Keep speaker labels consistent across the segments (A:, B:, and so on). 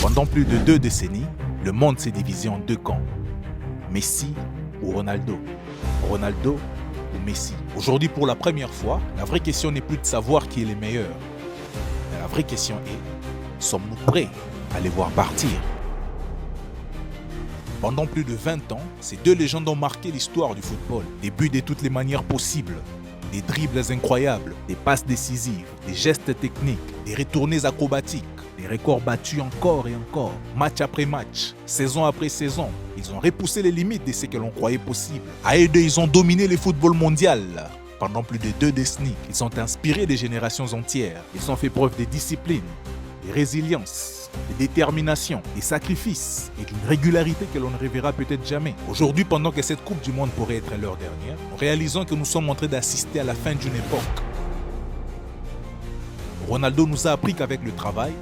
A: Pendant plus de 2 décennies, le monde s'est divisé en 2 camps. Messi ou Ronaldo. Ronaldo ou Messi. Aujourd'hui, pour la première fois, la vraie question n'est plus de savoir qui est le meilleur. Mais la vraie question est, sommes-nous prêts à les voir partir? Pendant plus de 20 ans, ces 2 légendes ont marqué l'histoire du football. Des buts de toutes les manières possibles, des dribbles incroyables, des passes décisives, des gestes techniques, des retournées acrobatiques, des records battus encore et encore, match après match, saison après saison. Ils ont repoussé les limites de ce que l'on croyait possible. À eux deux, ils ont dominé le football mondial. Pendant plus de 2 décennies, ils ont inspiré des générations entières. Ils ont fait preuve de discipline, de résilience, de détermination, de sacrifice et d'une régularité que l'on ne reverra peut-être jamais. Aujourd'hui, pendant que cette Coupe du Monde pourrait être leur dernière, nous réalisons que nous sommes en train d'assister à la fin d'une époque. Ronaldo nous a appris qu'avec le travail,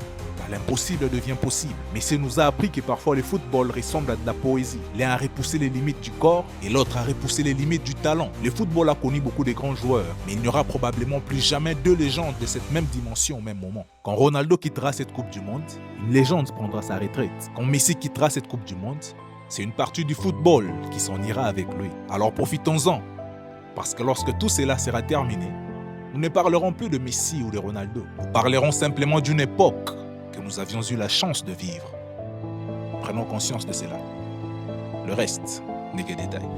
A: l'impossible devient possible. Messi nous a appris que parfois le football ressemble à de la poésie. L'un a repoussé les limites du corps et l'autre a repoussé les limites du talent. Le football a connu beaucoup de grands joueurs, mais il n'y aura probablement plus jamais 2 légendes de cette même dimension au même moment. Quand Ronaldo quittera cette Coupe du Monde, une légende prendra sa retraite. Quand Messi quittera cette Coupe du Monde, c'est une partie du football qui s'en ira avec lui. Alors profitons-en, parce que lorsque tout cela sera terminé, nous ne parlerons plus de Messi ou de Ronaldo. Nous parlerons simplement d'une époque que nous avions eu la chance de vivre. Prenons conscience de cela. Le reste n'est que détail.